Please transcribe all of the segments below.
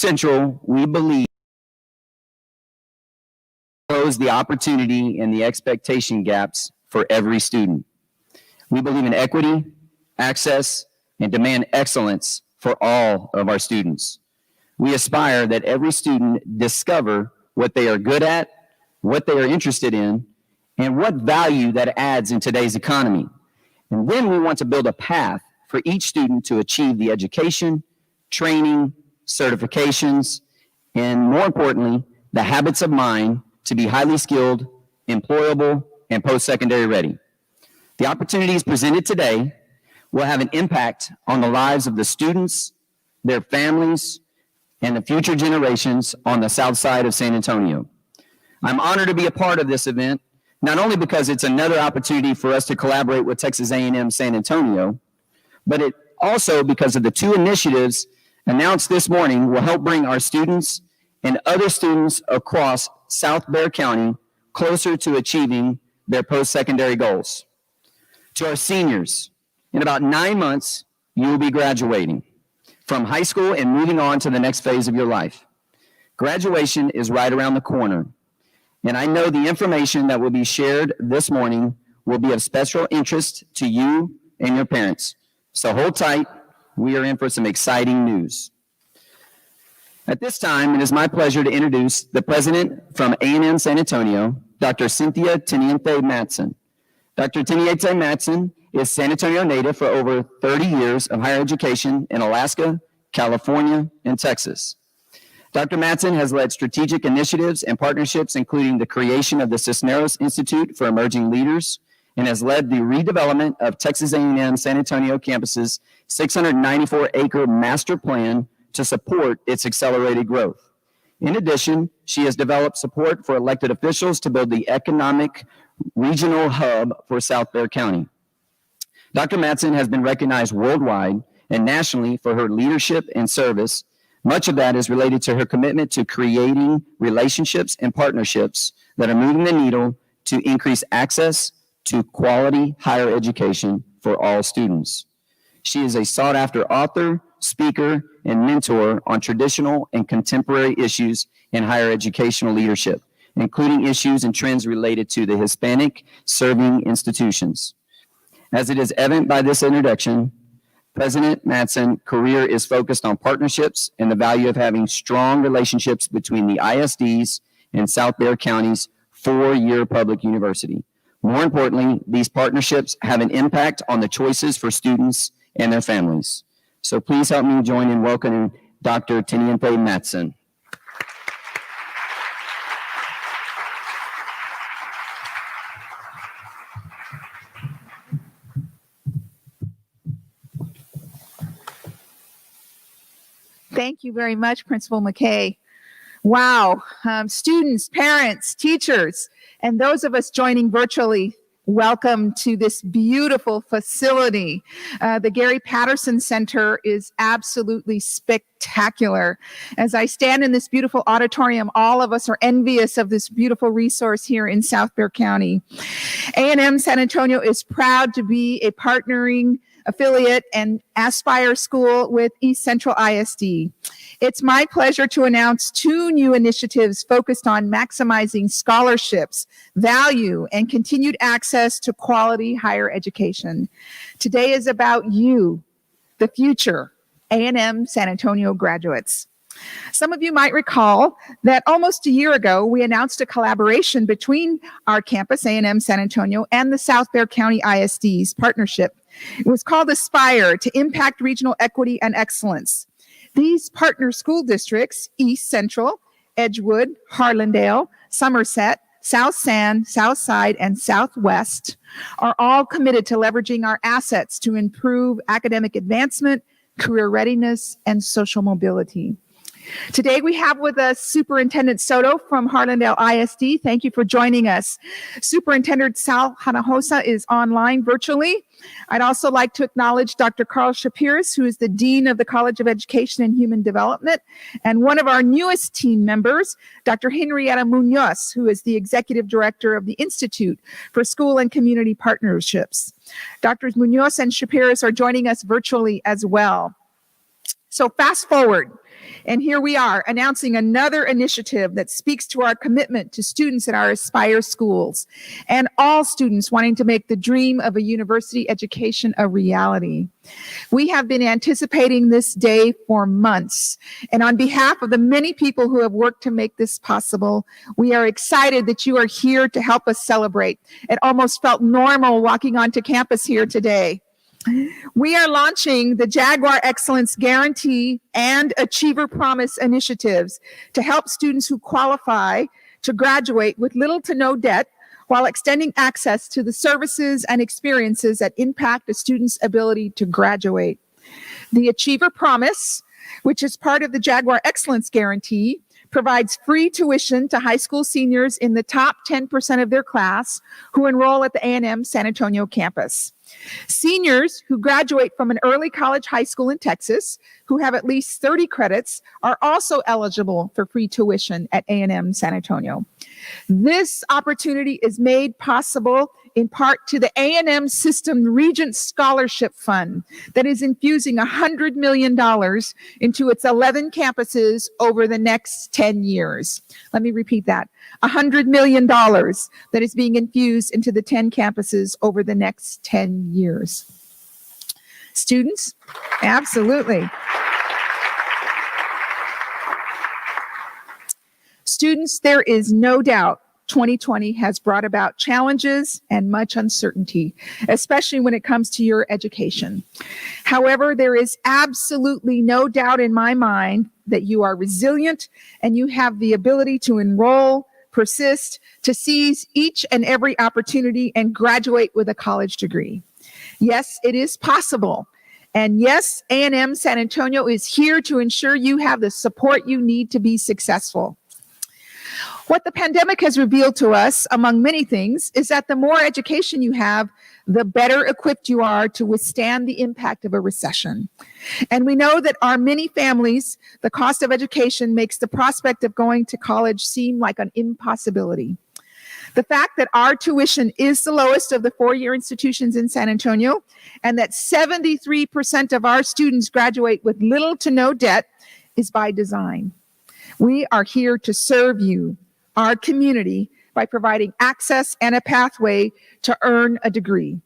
Central, we believe close the opportunity and the expectation gaps for every student. We believe in equity, access, and demand excellence for all of our students. We aspire that every student discover what they are good at, what they are interested in, and what value that adds in today's economy. And then we want to build a path for each student to achieve the education, training, certifications, and more importantly, the habits of mind to be highly skilled, employable, and post-secondary ready. The opportunities presented today will have an impact on the lives of the students, their families, and the future generations on the south side of San Antonio. I'm honored to be a part of this event, not only because it's another opportunity for us to collaborate with Texas A&M San Antonio, but it also because of the two initiatives announced this morning will help bring our students and other students across South Bexar County closer to achieving their post-secondary goals. To our seniors, in about 9 months, you will be graduating from high school and moving on to the next phase of your life. Graduation is right around the corner, and I know the information that will be shared this morning will be of special interest to you and your parents. So hold tight, we are in for some exciting news. At this time, it is my pleasure to introduce the president from A&M San Antonio, Dr. Cynthia Teniente Matson. Dr. Teniente Matson is San Antonio native for over 30 years of higher education in Alaska, California, and Texas. Dr. Matson has led strategic initiatives and partnerships, including the creation of the Cisneros Institute for Emerging Leaders, and has led the redevelopment of Texas A&M San Antonio campus's 694-acre master plan to support its accelerated growth. In addition, she has developed support for elected officials to build the economic regional hub for South Bexar County. Dr. Matson has been recognized worldwide and nationally for her leadership and service. Much of that is related to her commitment to creating relationships and partnerships that are moving the needle to increase access to quality higher education for all students. She is a sought-after author, speaker, and mentor on traditional and contemporary issues in higher educational leadership, including issues and trends related to the Hispanic serving institutions. As it is evident by this introduction, President Matson's career is focused on partnerships and the value of having strong relationships between the ISDs and South Bexar County's four-year public university. More importantly, these partnerships have an impact on the choices for students and their families. So please help me join in welcoming Dr. Teniente Matson. Thank you very much, Principal McKay. Wow, students, parents, teachers, and those of us joining virtually, welcome to this beautiful facility. The Gary Patterson Center is absolutely spectacular. As I stand in this beautiful auditorium, all of us are envious of this beautiful resource here in South Bexar County. A&M San Antonio is proud to be a partnering affiliate and Aspire School with East Central ISD. It's my pleasure to announce two new initiatives focused on maximizing scholarships, value, and continued access to quality higher education. Today is about you, the future A&M San Antonio graduates. Some of you might recall that almost a year ago, we announced a collaboration between our campus, A&M San Antonio, and the South Bexar County ISD's partnership. It was called Aspire to Impact Regional Equity and Excellence. These partner school districts, East Central, Edgewood, Harlandale, Somerset, South San, Southside, and Southwest, are all committed to leveraging our assets to improve academic advancement, career readiness, and social mobility. Today we have with us Superintendent Soto from Harlandale ISD. Thank you for joining us. Superintendent Sal Hinojosa is online virtually. I'd also like to acknowledge Dr. Carl Shapiris, who is the Dean of the College of Education and Human Development, and one of our newest team members, Dr. Henrietta Munoz, who is the Executive Director of the Institute for School and Community Partnerships. Drs. Munoz and Shapiris are joining us virtually as well. So fast forward, and here we are announcing another initiative that speaks to our commitment to students in our Aspire schools and all students wanting to make the dream of a university education a reality. We have been anticipating this day for months, and on behalf of the many people who have worked to make this possible, we are excited that you are here to help us celebrate. It almost felt normal walking onto campus here today. We are launching the Jaguar Excellence Guarantee and Achiever Promise initiatives to help students who qualify to graduate with little to no debt while extending access to the services and experiences that impact a student's ability to graduate. The Achiever Promise, which is part of the Jaguar Excellence Guarantee, provides free tuition to high school seniors in the top 10% of their class who enroll at the A&M San Antonio campus. Seniors who graduate from an early college high school in Texas who have at least 30 credits are also eligible for free tuition at A&M San Antonio. This opportunity is made possible in part to the A&M System Regent Scholarship Fund that is infusing $100 million into its 11 campuses over the next 10 years. Let me repeat that. $100 million that is being infused into the 10 campuses over the next 10 years. Students, absolutely. Students, there is no doubt 2020 has brought about challenges and much uncertainty, especially when it comes to your education. However, there is absolutely no doubt in my mind that you are resilient and you have the ability to enroll, persist, to seize each and every opportunity and graduate with a college degree. Yes, it is possible. And yes, A&M San Antonio is here to ensure you have the support you need to be successful. What the pandemic has revealed to us, among many things, is that the more education you have, the better equipped you are to withstand the impact of a recession. And we know that our many families, the cost of education makes the prospect of going to college seem like an impossibility. The fact that our tuition is the lowest of the four-year institutions in San Antonio, and that 73% of our students graduate with little to no debt, is by design. We are here to serve you, our community, by providing access and a pathway to earn a degree.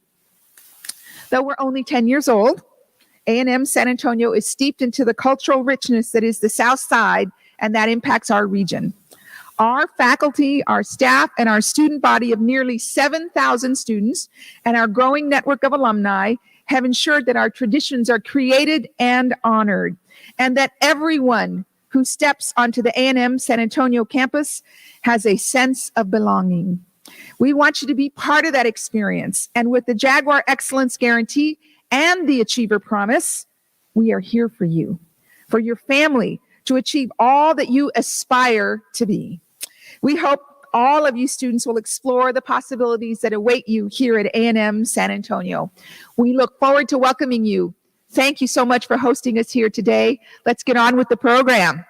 Though we're only 10 years old, A&M San Antonio is steeped into the cultural richness that is the South Side, and that impacts our region. Our faculty, our staff, and our student body of nearly 7,000 students and our growing network of alumni have ensured that our traditions are created and honored, and that everyone who steps onto the A&M San Antonio campus has a sense of belonging. We want you to be part of that experience. And with the Jaguar Excellence Guarantee and the Achiever Promise, we are here for you, for your family, to achieve all that you aspire to be. We hope all of you students will explore the possibilities that await you here at A&M San Antonio. We look forward to welcoming you. Thank you so much for hosting us here today. Let's get on with the program.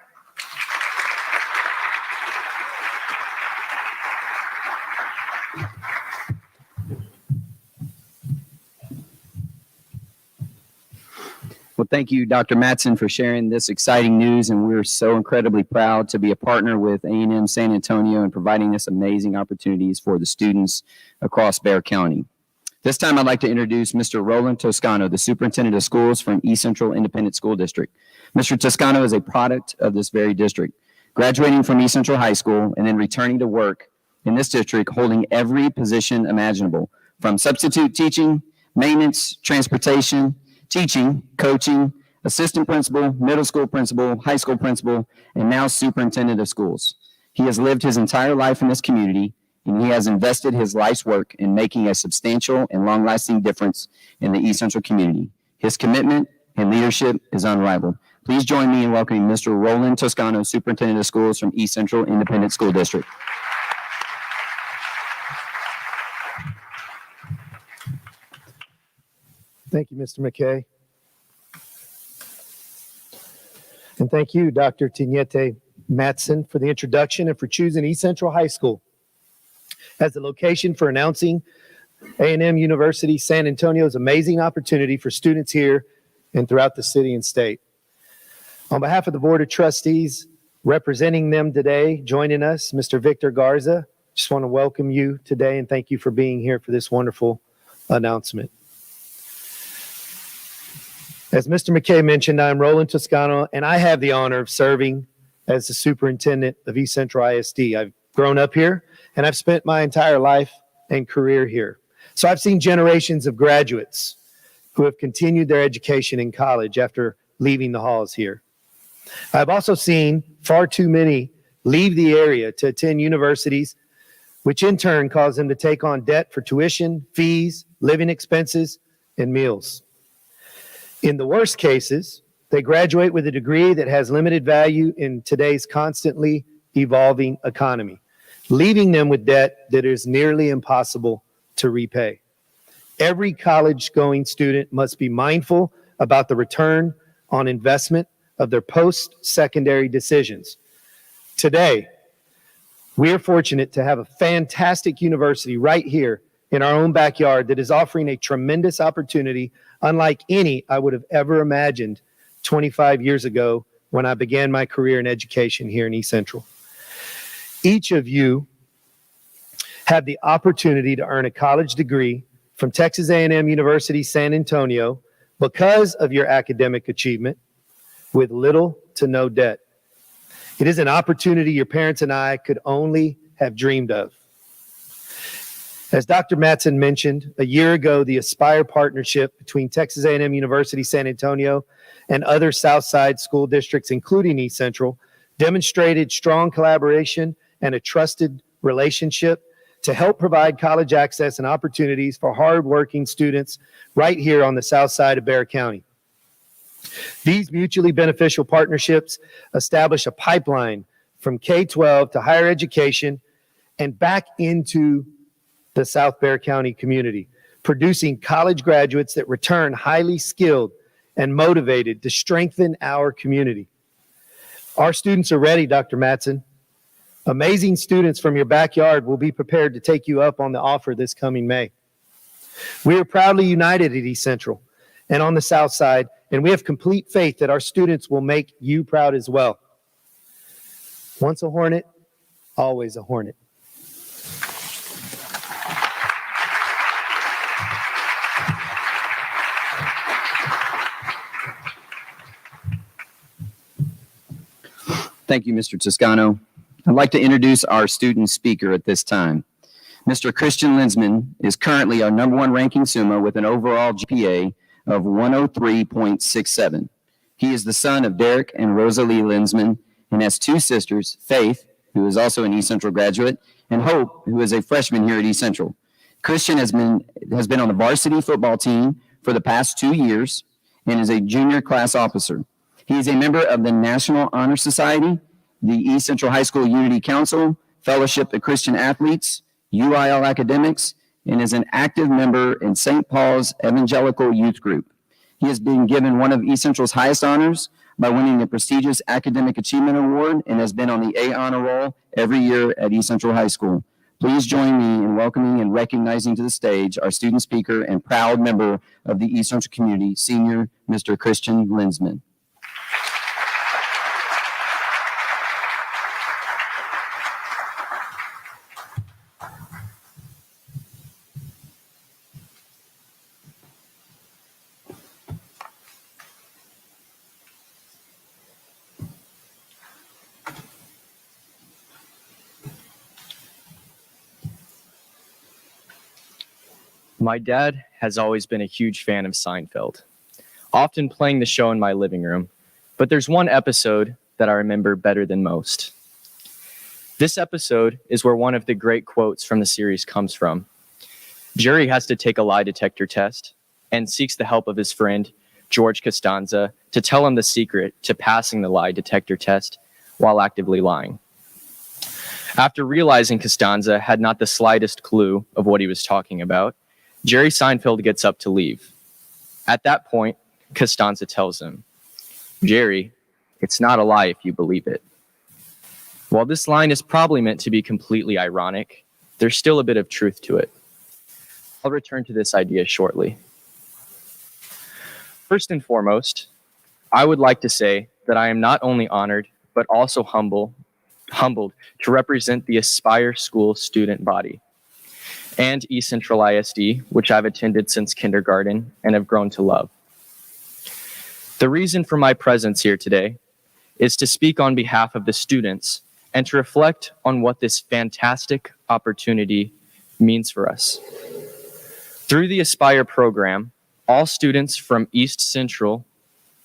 Well, thank you, Dr. Mattson, for sharing this exciting news, and we're so incredibly proud to be a partner with A&M San Antonio and providing this amazing opportunities for the students across Bexar County. This time, I'd like to introduce Mr. Roland Toscano, the Superintendent of Schools from East Central Independent School District. Mr. Toscano is a product of this very district, graduating from East Central High School and then returning to work in this district, holding every position imaginable, from substitute teaching, maintenance, transportation, teaching, coaching, assistant principal, middle school principal, high school principal, and now superintendent of schools. He has lived his entire life in this community, and he has invested his life's work in making a substantial and long-lasting difference in the East Central community. His commitment and leadership is unrivaled. Please join me in welcoming Mr. Roland Toscano, Superintendent of Schools from East Central Independent School District. Thank you, Mr. McKay. And thank you, Dr. Tignete Mattson, for the introduction and for choosing East Central High School as the location for announcing A&M University San Antonio's amazing opportunity for students here and throughout the city and state. On behalf of the Board of Trustees, representing them today, joining us, Mr. Victor Garza, just want to welcome you today and thank you for being here for this wonderful announcement. As Mr. McKay mentioned, I'm Roland Toscano, and I have the honor of serving as the superintendent of East Central ISD. I've grown up here, and I've spent my entire life and career here. So I've seen generations of graduates who have continued their education in college after leaving the halls here. I've also seen far too many leave the area to attend universities, which in turn cause them to take on debt for tuition, fees, living expenses, and meals. In the worst cases, they graduate with a degree that has limited value in today's constantly evolving economy, leaving them with debt that is nearly impossible to repay. Every college-going student must be mindful about the return on investment of their post-secondary decisions. Today, we are fortunate to have a fantastic university right here in our own backyard that is offering a tremendous opportunity unlike any I would have ever imagined 25 years ago when I began my career in education here in East Central. Each of you have the opportunity to earn a college degree from Texas A&M University San Antonio because of your academic achievement with little to no debt. It is an opportunity your parents and I could only have dreamed of. As Dr. Mattson mentioned, a year ago, the Aspire partnership between Texas A&M University San Antonio and other Southside school districts, including East Central, demonstrated strong collaboration and a trusted relationship to help provide college access and opportunities for hardworking students right here on the south side of Bexar County. These mutually beneficial partnerships establish a pipeline from K-12 to higher education and back into the South Bexar County community, producing college graduates that return highly skilled and motivated to strengthen our community. Our students are ready, Dr. Mattson. Amazing students from your backyard will be prepared to take you up on the offer this coming May. We are proudly united at East Central and on the South Side, and we have complete faith that our students will make you proud as well. Once a Hornet, always a Hornet. Thank you, Mr. Toscano. I'd like to introduce our student speaker at this time. Mr. Christian Linsman is currently our #1 ranking Summa with an overall GPA of 103.67. He is the son of Derek and Rosalie Linsman and has two sisters, Faith, who is also an East Central graduate, and Hope, who is a freshman here at East Central. Christian has been on the varsity football team for the past 2 years and is a junior class officer. He is a member of the National Honor Society, the East Central High School Unity Council, Fellowship of Christian Athletes, UIL Academics, and is an active member in St. Paul's Evangelical Youth Group. He has been given one of East Central's highest honors by winning the prestigious Academic Achievement Award and has been on the A Honor Roll every year at East Central High School. Please join me in welcoming and recognizing to the stage our student speaker and proud member of the East Central community, Senior Mr. Christian Linsman. My dad has always been a huge fan of Seinfeld, often playing the show in my living room, but there's one episode that I remember better than most. This episode is where one of the great quotes from the series comes from. Jerry has to take a lie detector test and seeks the help of his friend, George Costanza, to tell him the secret to passing the lie detector test while actively lying. After realizing Costanza had not the slightest clue of what he was talking about, Jerry Seinfeld gets up to leave. At that point, Costanza tells him, "Jerry, it's not a lie if you believe it." While this line is probably meant to be completely ironic, there's still a bit of truth to it. I'll return to this idea shortly. First and foremost, I would like to say that I am not only honored, but also humbled to represent the Aspire School student body and East Central ISD, which I've attended since kindergarten and have grown to love. The reason for my presence here today is to speak on behalf of the students and to reflect on what this fantastic opportunity means for us. Through the Aspire program, all students from East Central,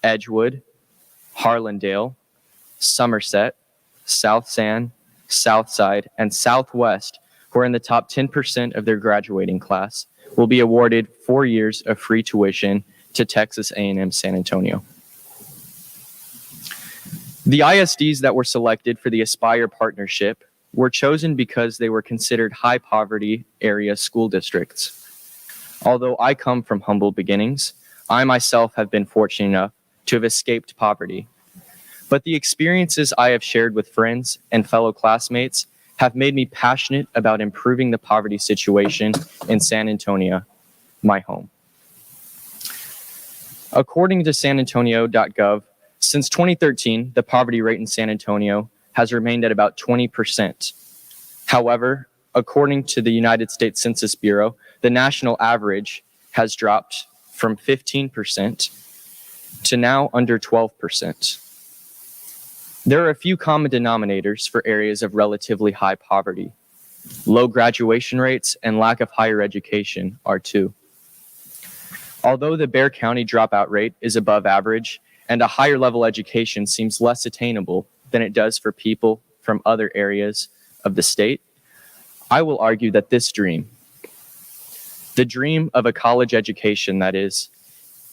Edgewood, Harlandale, Somerset, South San, Southside, and Southwest who are in the top 10% of their graduating class will be awarded 4 years of free tuition to Texas A&M San Antonio. The ISDs that were selected for the Aspire partnership were chosen because they were considered high poverty area school districts. Although I come from humble beginnings, I myself have been fortunate enough to have escaped poverty. But the experiences I have shared with friends and fellow classmates have made me passionate about improving the poverty situation in San Antonio, my home. According to sanantonio.gov, since 2013, the poverty rate in San Antonio has remained at about 20%. However, according to the United States Census Bureau, the national average has dropped from 15% to now under 12%. There are a few common denominators for areas of relatively high poverty. Low graduation rates and lack of higher education are two. Although the Bexar County dropout rate is above average and a higher level education seems less attainable than it does for people from other areas of the state, I will argue that this dream, the dream of a college education that is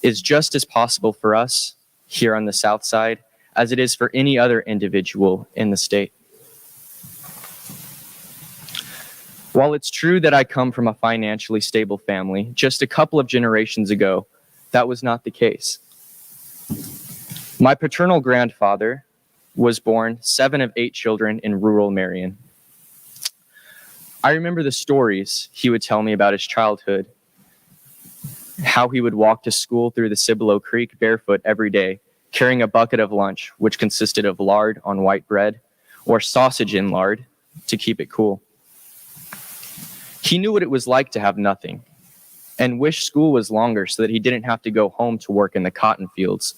just as possible for us here on the South Side as it is for any other individual in the state. While it's true that I come from a financially stable family, just a couple of generations ago, that was not the case. My paternal grandfather was born 7 of 8 children in rural Marion. I remember the stories he would tell me about his childhood, how he would walk to school through the Cibolo Creek barefoot every day, carrying a bucket of lunch, which consisted of lard on white bread or sausage in lard to keep it cool. He knew what it was like to have nothing and wished school was longer so that he didn't have to go home to work in the cotton fields.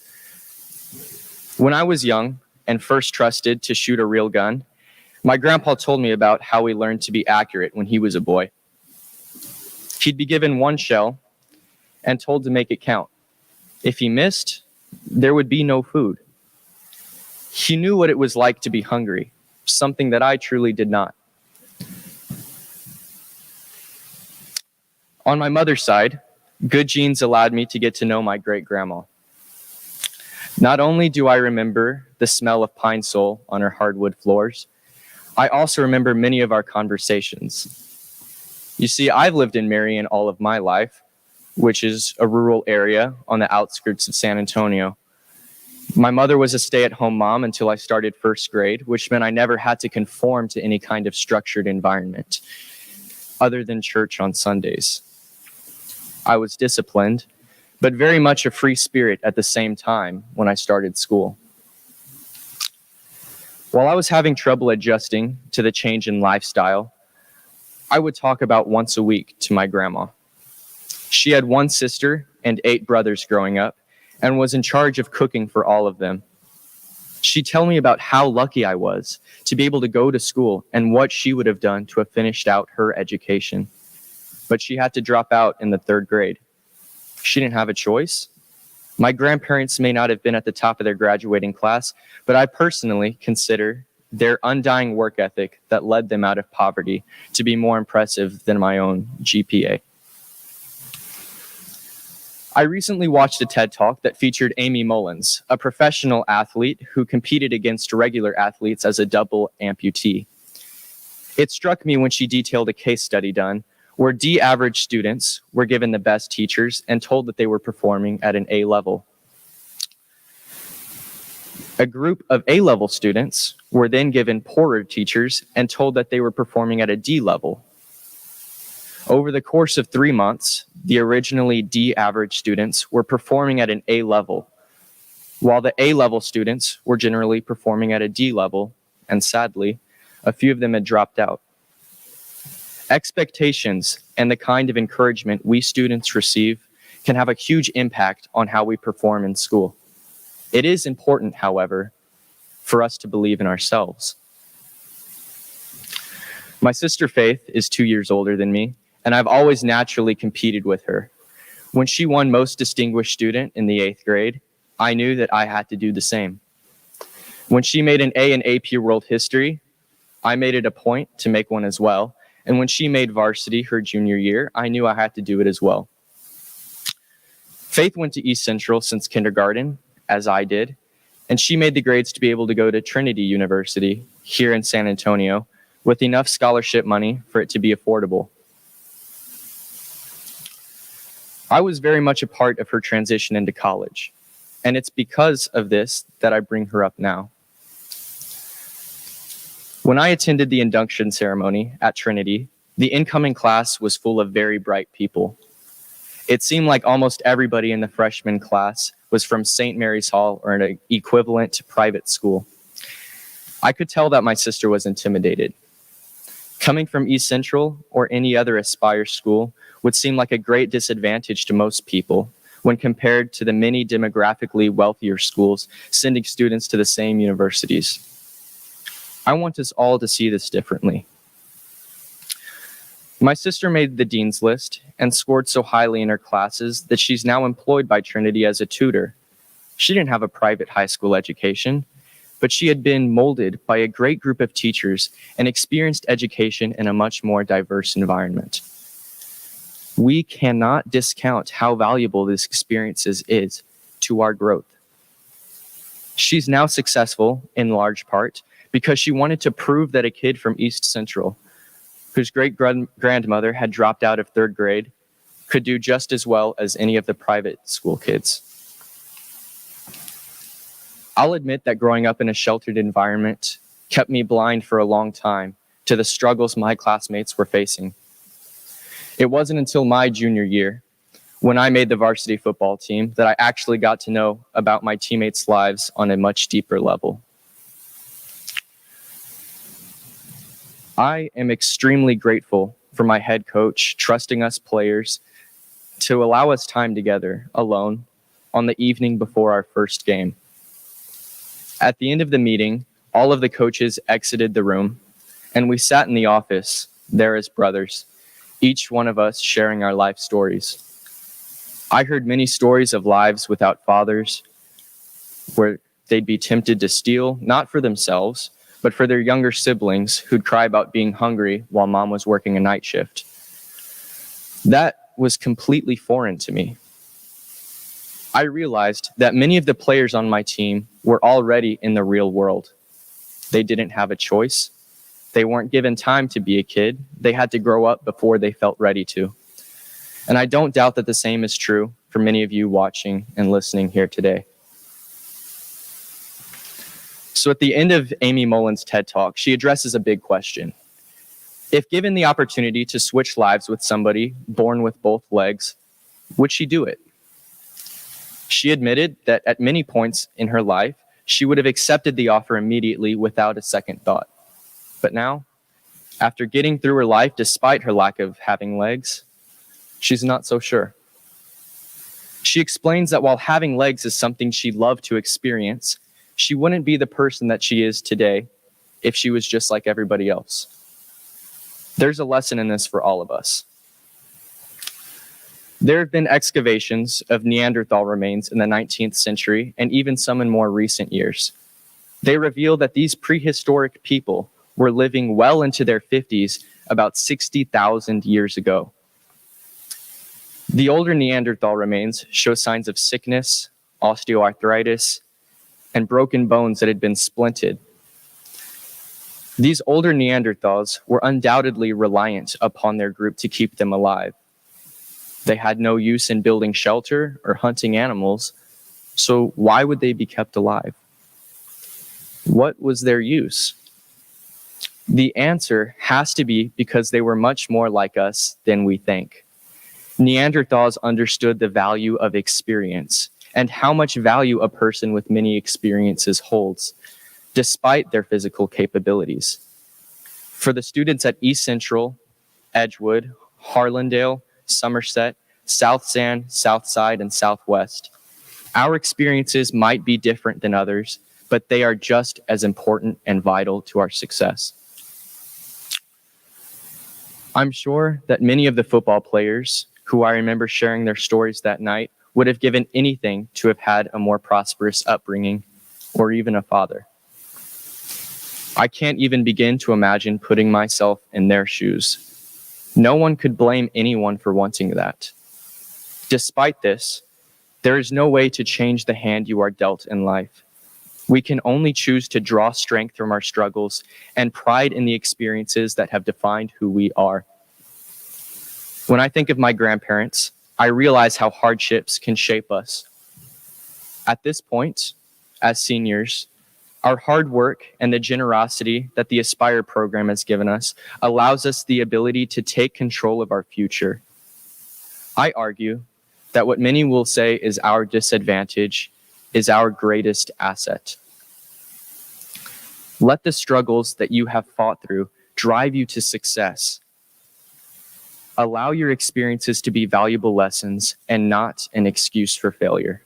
When I was young and first trusted to shoot a real gun, my grandpa told me about how he learned to be accurate when he was a boy. He'd be given one shell and told to make it count. If he missed, there would be no food. He knew what it was like to be hungry, something that I truly did not. On my mother's side, good genes allowed me to get to know my great-grandma. Not only do I remember the smell of pine sol on her hardwood floors, I also remember many of our conversations. You see, I've lived in Marion all of my life, which is a rural area on the outskirts of San Antonio. My mother was a stay-at-home mom until I started first grade, which meant I never had to conform to any kind of structured environment other than church on Sundays. I was disciplined, but very much a free spirit at the same time when I started school. While I was having trouble adjusting to the change in lifestyle, I would talk about once a week to my grandma. She had 1 sister and 8 brothers growing up and was in charge of cooking for all of them. She'd tell me about how lucky I was to be able to go to school and what she would have done to have finished out her education. But she had to drop out in the 3rd grade. She didn't have a choice. My grandparents may not have been at the top of their graduating class, but I personally consider their undying work ethic that led them out of poverty to be more impressive than my own GPA. I recently watched a TED Talk that featured Amy Mullins, a professional athlete who competed against regular athletes as a double amputee. It struck me when she detailed a case study done where D-average students were given the best teachers and told that they were performing at an A level. A group of A-level students were then given poorer teachers and told that they were performing at a D level. Over the course of 3 months, the originally D average students were performing at an A level. while the A-level students were generally performing at a D level, and sadly, a few of them had dropped out. Expectations and the kind of encouragement we students receive can have a huge impact on how we perform in school. It is important, however, for us to believe in ourselves. My sister Faith is 2 years older than me, and I've always naturally competed with her. When she won Most Distinguished Student in the 8th grade, I knew that I had to do the same. When she made an A in AP World History, I made it a point to make one as well. And when she made varsity her junior year, I knew I had to do it as well. Faith went to East Central since kindergarten, as I did, and she made the grades to be able to go to Trinity University here in San Antonio with enough scholarship money for it to be affordable. I was very much a part of her transition into college, and it's because of this that I bring her up now. When I attended the induction ceremony at Trinity, the incoming class was full of very bright people. It seemed like almost everybody in the freshman class was from St. Mary's Hall or an equivalent to private school. I could tell that my sister was intimidated. Coming from East Central or any other Aspire school would seem like a great disadvantage to most people when compared to the many demographically wealthier schools sending students to the same universities. I want us all to see this differently. My sister made the dean's list and scored so highly in her classes that she's now employed by Trinity as a tutor. She didn't have a private high school education, but she had been molded by a great group of teachers and experienced education in a much more diverse environment. We cannot discount how valuable this experience is to our growth. She's now successful in large part because she wanted to prove that a kid from East Central, whose great-grandmother had dropped out of 3rd grade, could do just as well as any of the private school kids. I'll admit that growing up in a sheltered environment kept me blind for a long time to the struggles my classmates were facing. It wasn't until my junior year, when I made the varsity football team, that I actually got to know about my teammates' lives on a much deeper level. I am extremely grateful for my head coach trusting us players to allow us time together alone on the evening before our first game. At the end of the meeting, all of the coaches exited the room, and we sat in the office there as brothers, each one of us sharing our life stories. I heard many stories of lives without fathers, where they'd be tempted to steal, not for themselves, but for their younger siblings who'd cry about being hungry while mom was working a night shift. That was completely foreign to me. I realized that many of the players on my team were already in the real world. They didn't have a choice. They weren't given time to be a kid. They had to grow up before they felt ready to. And I don't doubt that the same is true for many of you watching and listening here today. So at the end of Amy Mullen's TED Talk, she addresses a big question. If given the opportunity to switch lives with somebody born with both legs, would she do it? She admitted that at many points in her life, she would have accepted the offer immediately without a second thought. But now, after getting through her life despite her lack of having legs, she's not so sure. She explains that while having legs is something she'd love to experience, she wouldn't be the person that she is today if she was just like everybody else. There's a lesson in this for all of us. There have been excavations of Neanderthal remains in the 19th century and even some in more recent years. They reveal that these prehistoric people were living well into their 50s about 60,000 years ago. The older Neanderthal remains show signs of sickness, osteoarthritis, and broken bones that had been splinted. These older Neanderthals were undoubtedly reliant upon their group to keep them alive. They had no use in building shelter or hunting animals, so why would they be kept alive? What was their use? The answer has to be because they were much more like us than we think. Neanderthals understood the value of experience, and how much value a person with many experiences holds, despite their physical capabilities. For the students at East Central, Edgewood, Harlandale, Somerset, South San, Southside, and Southwest, our experiences might be different than others, but they are just as important and vital to our success. I'm sure that many of the football players who I remember sharing their stories that night would have given anything to have had a more prosperous upbringing or even a father. I can't even begin to imagine putting myself in their shoes. No one could blame anyone for wanting that. Despite this, there is no way to change the hand you are dealt in life. We can only choose to draw strength from our struggles and pride in the experiences that have defined who we are. When I think of my grandparents, I realize how hardships can shape us. At this point, as seniors, our hard work and the generosity that the Aspire program has given us allows us the ability to take control of our future. I argue that what many will say is our disadvantage is our greatest asset. Let the struggles that you have fought through drive you to success. Allow your experiences to be valuable lessons and not an excuse for failure.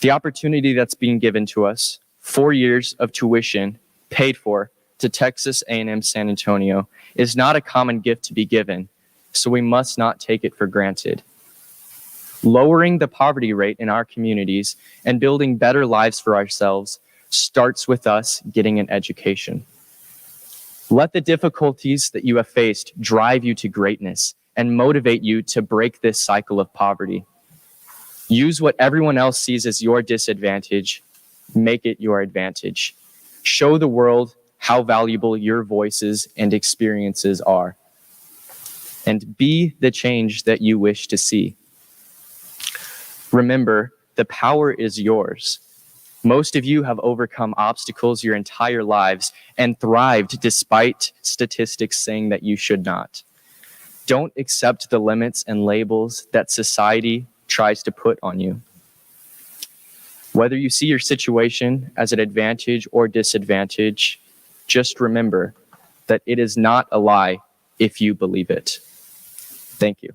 The opportunity that's being given to us, 4 years of tuition paid for to Texas A&M San Antonio, is not a common gift to be given, so we must not take it for granted. Lowering the poverty rate in our communities and building better lives for ourselves starts with us getting an education. Let the difficulties that you have faced drive you to greatness and motivate you to break this cycle of poverty. Use what everyone else sees as your disadvantage, make it your advantage. Show the world how valuable your voices and experiences are. And be the change that you wish to see. Remember, the power is yours. Most of you have overcome obstacles your entire lives and thrived despite statistics saying that you should not. Don't accept the limits and labels that society tries to put on you. Whether you see your situation as an advantage or disadvantage, just remember that it is not a lie if you believe it. Thank you.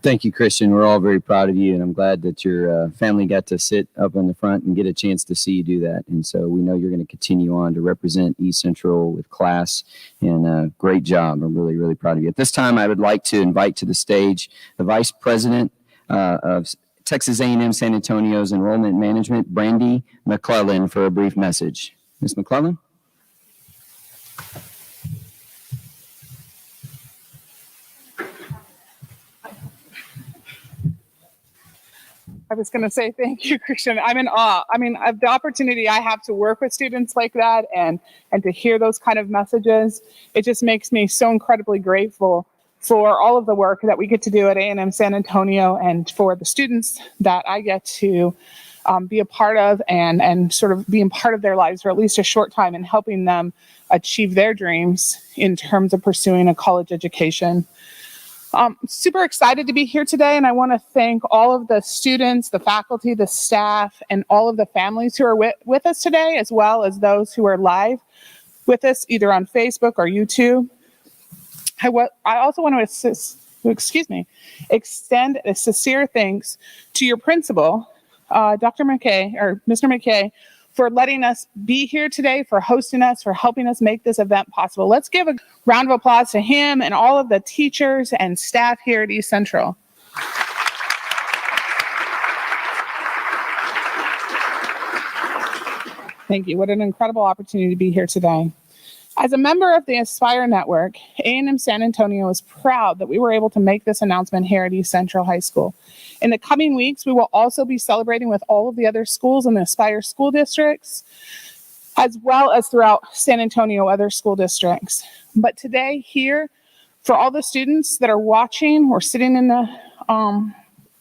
Thank you, Christian. We're all very proud of you, and I'm glad that your family got to sit up in the front and get a chance to see you do that. And so we know you're going to continue on to represent East Central with class, and great job. I'm really, really proud of you. At this time, I would like to invite to the stage the Vice President of Texas A&M San Antonio's Enrollment Management, Brandy McClellan, for a brief message. Ms. McClellan? I was going to say thank you, Christian. I'm in awe. I mean, the opportunity I have to work with students like that and to hear those kind of messages, it just makes me so incredibly grateful for all of the work that we get to do at A&M San Antonio and for the students that I get to be a part of and sort of being part of their lives for at least a short time and helping them achieve their dreams in terms of pursuing a college education. Super excited to be here today, and I want to thank all of the students, the faculty, the staff, and all of the families who are with us today, as well as those who are live with us either on Facebook or YouTube. I also want to extend a sincere thanks to your principal, Dr. McKay, or Mr. McKay, for letting us be here today, for hosting us, for helping us make this event possible. Let's give a round of applause to him and all of the teachers and staff here at East Central. Thank you. What an incredible opportunity to be here today. As a member of the Aspire Network, A&M San Antonio is proud that we were able to make this announcement here at East Central High School. In the coming weeks, we will also be celebrating with all of the other schools in the Aspire school districts, as well as throughout San Antonio other school districts. But today here, for all the students that are watching or sitting in the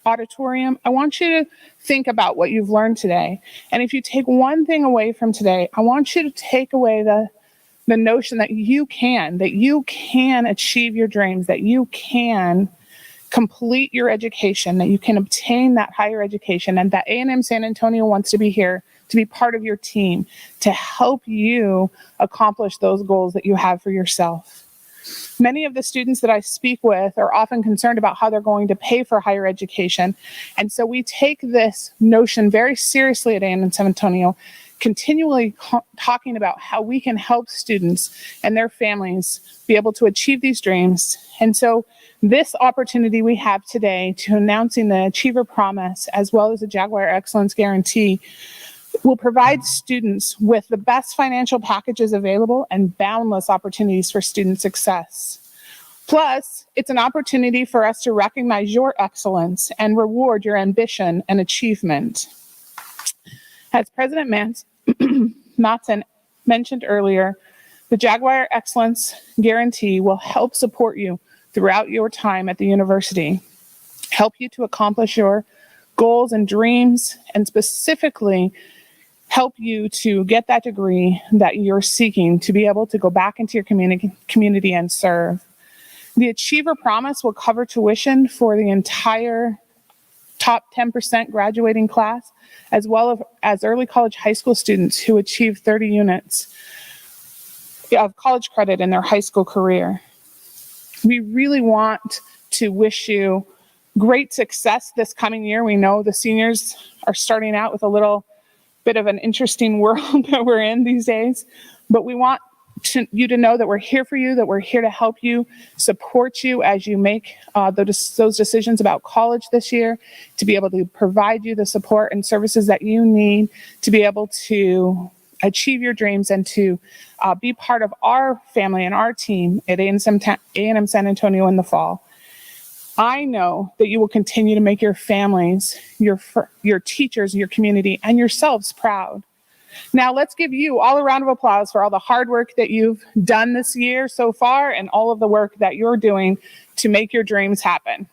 auditorium, I want you to think about what you've learned today. And if you take one thing away from today, I want you to take away the notion that you can achieve your dreams, that you can complete your education, that you can obtain that higher education, and that A&M San Antonio wants to be here to be part of your team, to help you accomplish those goals that you have for yourself. Many of the students that I speak with are often concerned about how they're going to pay for higher education. And so we take this notion very seriously at A&M San Antonio, continually talking about how we can help students and their families be able to achieve these dreams. And so this opportunity we have today to announcing the Achiever Promise as well as the Jaguar Excellence Guarantee will provide students with the best financial packages available and boundless opportunities for student success. Plus, it's an opportunity for us to recognize your excellence and reward your ambition and achievement. As President Mattson mentioned earlier, the Jaguar Excellence Guarantee will help support you throughout your time at the university, help you to accomplish your goals and dreams, and specifically help you to get that degree that you're seeking to be able to go back into your community and serve. The Achiever Promise will cover tuition for the entire top 10% graduating class, as well as early college high school students who achieve 30 units of college credit in their high school career. We really want to wish you great success this coming year. We know the seniors are starting out with a little bit of an interesting world that we're in these days, but we want you to know that we're here for you, that we're here to help you, support you as you make those decisions about college this year, to be able to provide you the support and services that you need to be able to achieve your dreams and to be part of our family and our team at A&M San Antonio in the fall. I know that you will continue to make your families, your teachers, your community, and yourselves proud. Now, let's give you all a round of applause for all the hard work that you've done this year so far and all of the work that you're doing to make your dreams happen.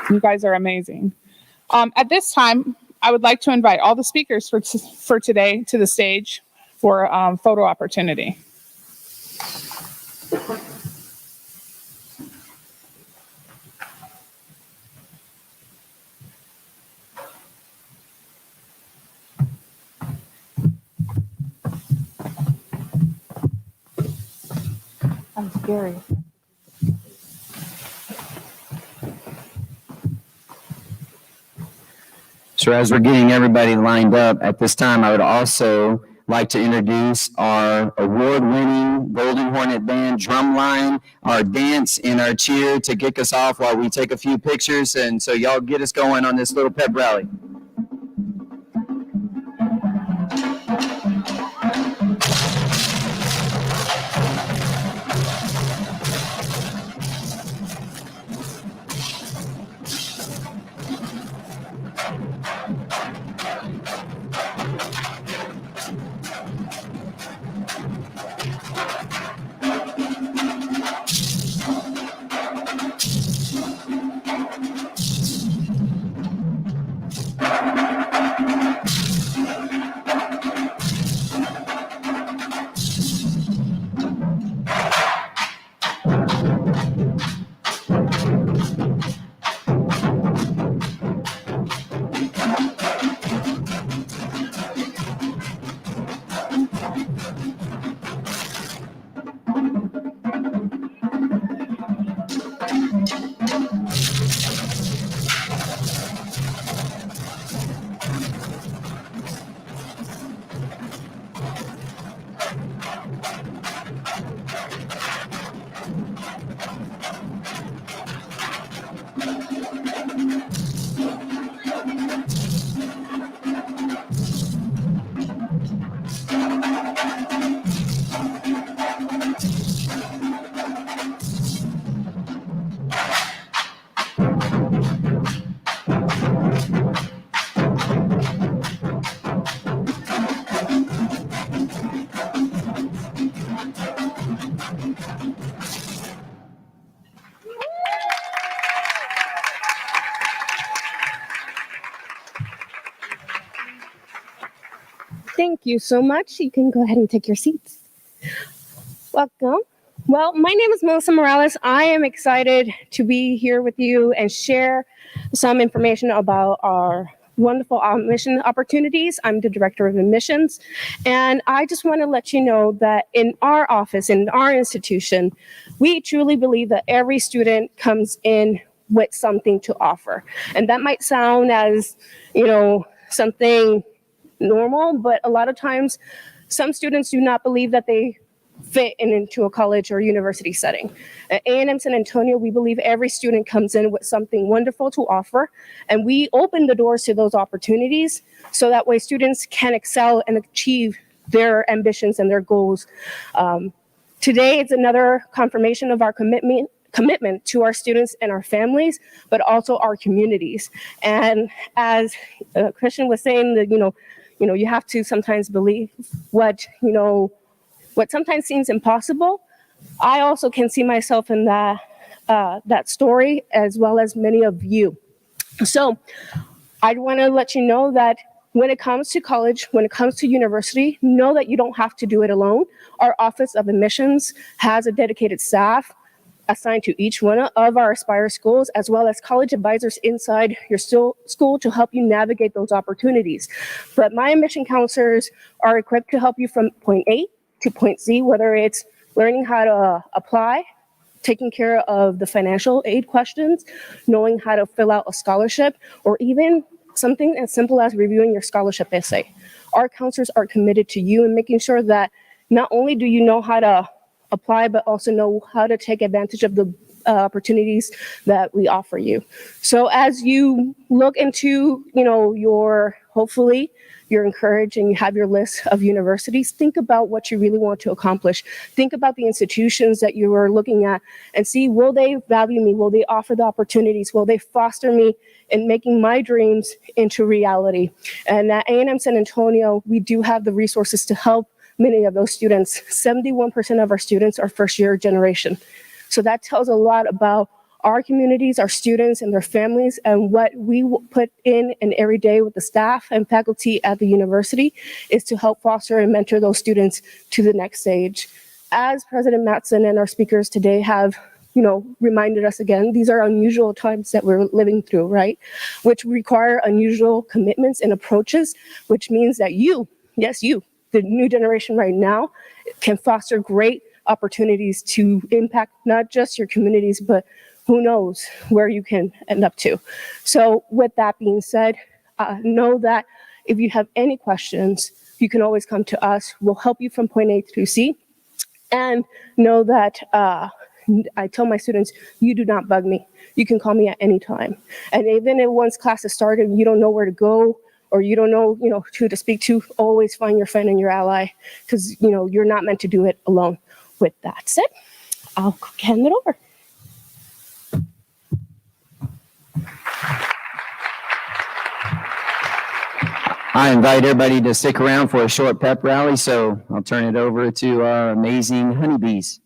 You guys are amazing. At this time, I would like to invite all the speakers for today to the stage for a photo opportunity. I'm scary. So as we're getting everybody lined up, at this time, I would also like to introduce our award-winning Golden Hornet Band drumline, our dance and our cheer to kick us off while we take a few pictures. And so y'all get us going on this little pep rally. Thank you so much. You can go ahead and take your seats. Welcome. Well, my name is Melissa Morales. I am excited to be here with you and share some information about our wonderful admission opportunities. I'm the director of admissions, and I just want to let you know that in our office, in our institution, we truly believe that every student comes in with something to offer. And that might sound as, something normal, but a lot of times some students do not believe that they fit into a college or university setting. At A&M San Antonio, we believe every student comes in with something wonderful to offer, and we open the doors to those opportunities so that way students can excel and achieve their ambitions and their goals. Today, it's another confirmation of our commitment to our students and our families, but also our communities. And as Christian was saying, that you have to sometimes believe what sometimes seems impossible. I also can see myself in that story, as well as many of you. So I want to let you know that when it comes to college, when it comes to university, know that you don't have to do it alone. Our Office of Admissions has a dedicated staff assigned to each one of our Aspire schools, as well as college advisors inside your school to help you navigate those opportunities. But my admission counselors are equipped to help you from point A to point Z, whether it's learning how to apply, taking care of the financial aid questions, knowing how to fill out a scholarship, or even something as simple as reviewing your scholarship essay. Our counselors are committed to you and making sure that not only do you know how to apply, but also know how to take advantage of the opportunities that we offer you. So as you look into, hopefully you're encouraged and you have your list of universities, think about what you really want to accomplish. Think about the institutions that you are looking at and see, will they value me? Will they offer the opportunities? Will they foster me in making my dreams into reality? And at A&M San Antonio, we do have the resources to help many of those students. 71% of our students are first-year generation. So that tells a lot about our communities, our students, and their families, and what we put in and every day with the staff and faculty at the university is to help foster and mentor those students to the next stage. As President Mattson and our speakers today have reminded us again, these are unusual times that we're living through, right? Which require unusual commitments and approaches, which means that you, yes, you, the new generation right now, can foster great opportunities to impact not just your communities, but who knows where you can end up to. So with that being said, know that if you have any questions, you can always come to us. We'll help you from point A through C. And know that I tell my students, you do not bug me. You can call me at any time. And even if once class has started, you don't know where to go, or you don't know, who to speak to, always find your friend and your ally, because, you're not meant to do it alone. With that said, I'll hand it over. I invite everybody to stick around for a short pep rally, so I'll turn it over to our amazing honeybees.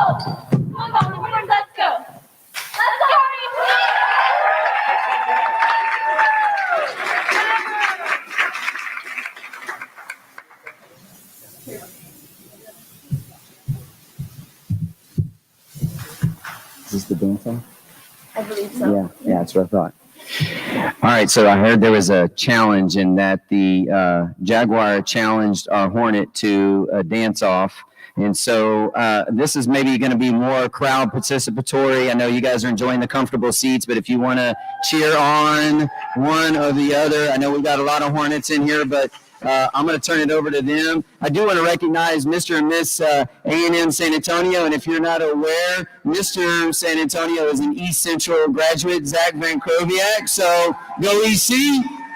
Come on, Baltimore, let's go. Let's go. Is this the dance off? I believe so. Yeah, that's what I thought. All right, so I heard there was a challenge in that the Jaguar challenged our Hornet to a dance off. And so this is maybe going to be more crowd participatory. I know you guys are enjoying the comfortable seats, but if you want to cheer on one or the other, I know we've got a lot of Hornets in here, but I'm going to turn it over to them. I do want to recognize Mr. and Miss A&M San Antonio, and if you're not aware, Mr. San Antonio is an East Central graduate, Zach Van Kroviak. So go EC.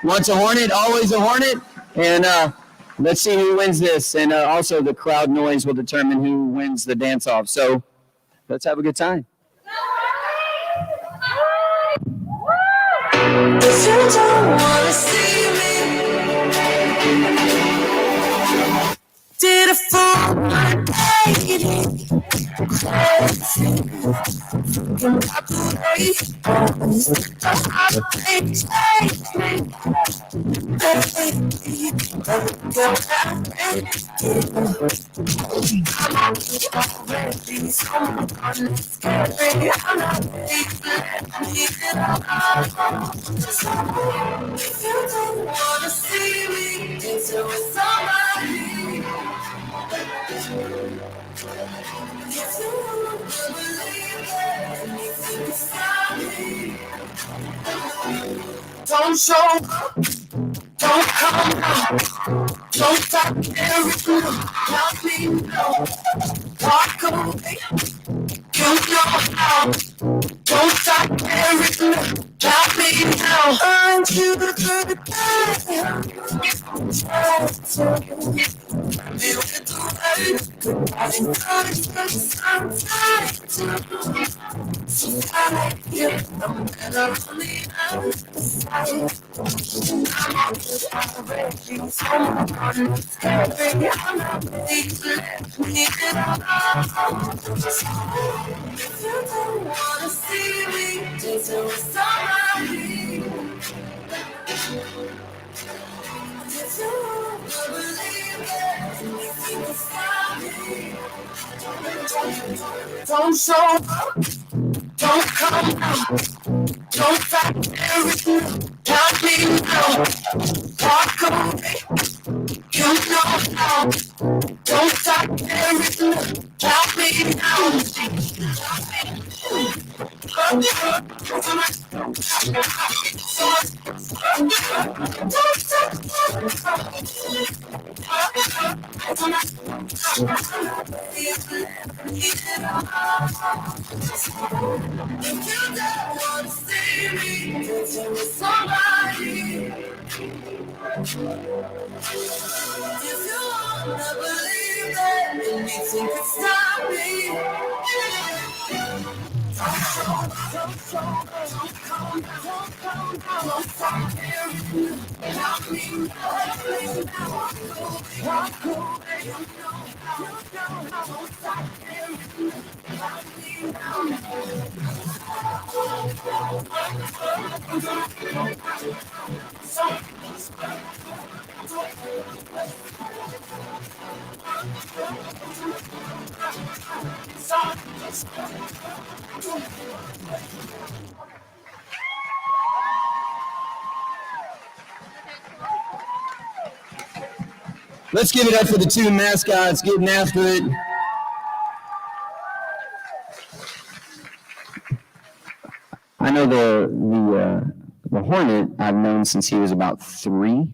Once a Hornet, always a Hornet. And let's see who wins this. And also the crowd noise will determine who wins the dance-off. So let's have a good time. If you don't wanna see me, did a full 180. Crazy. From top to base, the heartbreak takes me. Baby, girl, I'm already someone scary. I'm not ready to let me get out. If you don't wanna see me dancing with somebody, if you don't believe that anything is funny, don't show up, don't come out, don't stop everything, let me know, walk away, you know how, don't stop everything, let me know, aren't you the good guy? Be with the way, I think God is good sometimes. So I like you, I'm better on the outside. I'm already someone scary. I'm not ready to let me get out. If you don't wanna see me dancing with somebody, if you don't believe that anything is funny, don't show up, don't come out, don't stop everything, let me know, walk away, you know how, don't stop everything, let me know. If you don't want to see me dancing with somebody, if you wanna believe that anything can stop me, Let's give it up for the two mascots getting after it. I know the Hornet I've known since he was about 3.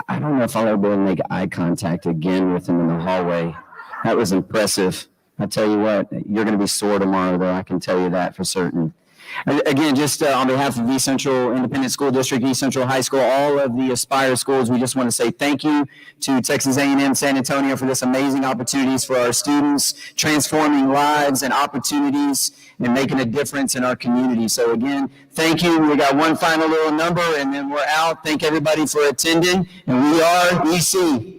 I don't know if I'll ever be able to make eye contact again with him in the hallway. That was impressive. I tell you what, you're going to be sore tomorrow, though. I can tell you that for certain. Again, just on behalf of East Central Independent School District, East Central High School, all of the Aspire schools, we just want to say thank you to Texas A&M San Antonio for this amazing opportunities for our students, transforming lives and opportunities and making a difference in our community. So again, thank you. We got one final little number and then we're out. Thank everybody for attending, and we are EC.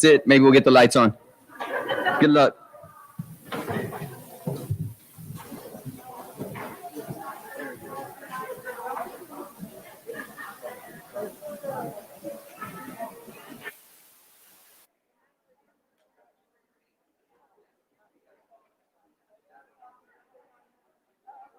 That's it. Maybe we'll get the lights on. Good luck.